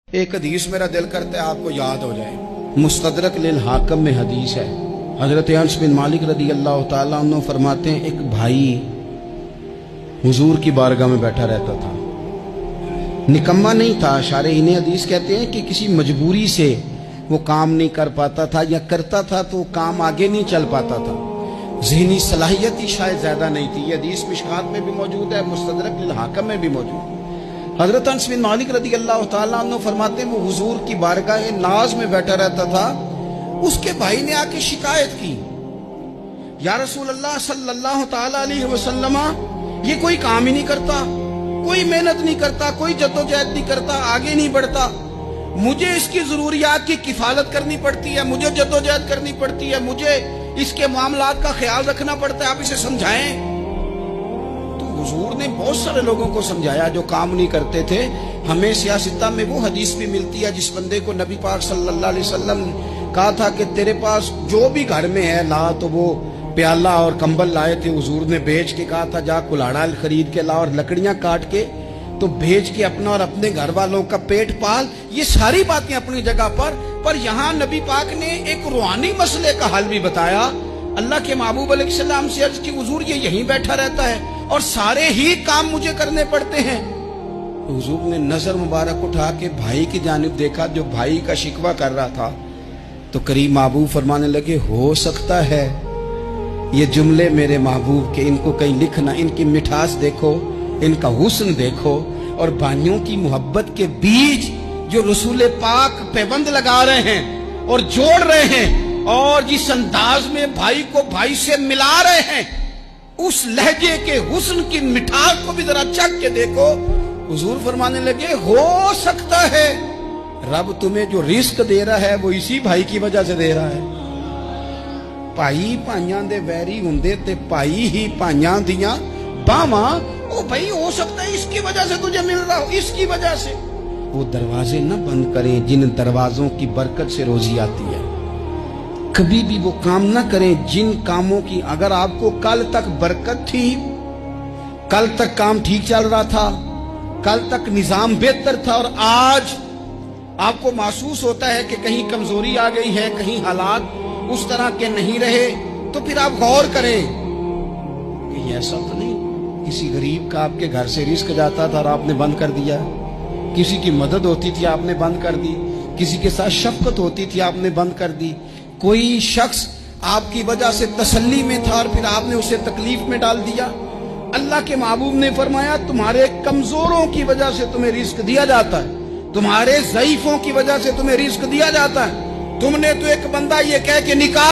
ایک حدیث میرا دل کرتا ہے آپ کو یاد ہو جائے۔ مستدرک للحاکم میں حدیث ہے، حضرت انس بن مالک رضی اللہ تعالیٰ عنہ فرماتے ہیں ایک بھائی حضور کی بارگاہ میں بیٹھا رہتا تھا، نکما نہیں تھا، شارحین حدیث کہتے ہیں کہ کسی مجبوری سے وہ کام نہیں کر پاتا تھا، یا کرتا تھا تو کام آگے نہیں چل پاتا تھا، ذہنی صلاحیت ہی شاید زیادہ نہیں تھی۔ یہ حدیث مشکات میں بھی موجود ہے، مستدرک للحاکم میں بھی موجود ہے۔ حضرت انس بن مالک رضی اللہ تعالیٰ عنہ فرماتے ہیں وہ حضور کی بارگاہ ناز میں بیٹھا رہتا تھا، اس کے بھائی نے آ کے شکایت کی، یا رسول اللہ صلی اللہ تعالیٰ علیہ وسلم، یہ کوئی کام ہی نہیں کرتا، کوئی محنت نہیں کرتا، کوئی جدوجہد نہیں کرتا، آگے نہیں بڑھتا، مجھے اس کی ضروریات کی کفالت کرنی پڑتی ہے، مجھے جدوجہد کرنی پڑتی ہے، مجھے اس کے معاملات کا خیال رکھنا پڑتا ہے، آپ اسے سمجھائیں۔ تو حضور نے بہت سارے لوگوں کو سمجھایا جو کام نہیں کرتے تھے۔ ہمیں سیاستہ میں وہ حدیث بھی ملتی ہے جس بندے کو نبی پاک صلی اللہ علیہ وسلم نے کہا تھا کہ تیرے پاس جو بھی گھر میں ہے لا، تو وہ پیالہ اور کمبل لائے تھے، حضور نے بیچ کے کہا تھا جا کلاڑا خرید کے لا اور لکڑیاں کاٹ کے تو بیچ کے اپنا اور اپنے گھر والوں کا پیٹ پال۔ یہ ساری باتیں اپنی جگہ پر یہاں نبی پاک نے ایک روحانی مسئلے کا حل بھی بتایا۔ اللہ کے محبوب علیہ السلام سے عرض کی حضور یہ یہیں بیٹھا رہتا ہے اور سارے ہی کام مجھے کرنے پڑتے ہیں۔ حضور نے نظر مبارک اٹھا کے بھائی کی جانب دیکھا جو بھائی کا شکوہ کر رہا تھا، تو قریب محبوب فرمانے لگے ہو سکتا ہے یہ جملے میرے محبوب کے، ان کو کہیں لکھنا، ان کی مٹھاس دیکھو، ان کا حسن دیکھو، اور بھائیوں کی محبت کے بیج جو رسول پاک پیوند لگا رہے ہیں اور جوڑ رہے ہیں، اور جس انداز میں بھائی کو بھائی سے ملا رہے ہیں، اس لہجے کے حسن کی مٹھاس کو بھی ذرا چکھ کے دیکھو۔ حضور فرمانے لگے ہو سکتا ہے رب تمہیں جو رزق دے رہا ہے وہ اسی بھائی کی وجہ سے دے رہا ہے۔ بھائی بھائیاں دے ویری ہوندے تے بھائی ہی بھائیاں دیاں باواں، او بھائی ہو سکتا ہے اس کی وجہ سے تجھے مل رہا ہو، اس کی وجہ سے۔ وہ دروازے نہ بند کریں جن دروازوں کی برکت سے روزی آتی ہے، کبھی بھی وہ کام نہ کریں جن کاموں کی اگر آپ کو کل تک برکت تھی، کل تک کام ٹھیک چل رہا تھا، کل تک نظام بہتر تھا، اور آج آپ کو محسوس ہوتا ہے کہ کہیں کمزوری آ گئی ہے، کہیں حالات اس طرح کے نہیں رہے، تو پھر آپ غور کریں کہ ایسا تو نہیں کسی غریب کا آپ کے گھر سے رزق جاتا تھا اور آپ نے بند کر دیا، کسی کی مدد ہوتی تھی آپ نے بند کر دی، کسی کے ساتھ شفقت ہوتی تھی آپ نے بند کر دی، کوئی شخص آپ کی وجہ سے تسلی میں تھا اور پھر آپ نے اسے تکلیف میں ڈال دیا۔ اللہ کے محبوب نے فرمایا تمہارے کمزوروں کی وجہ سے تمہیں رزق دیا جاتا ہے، تمہارے ضعیفوں کی وجہ سے تمہیں رزق دیا جاتا ہے۔ تم نے تو ایک بندہ یہ کہہ کے نکاح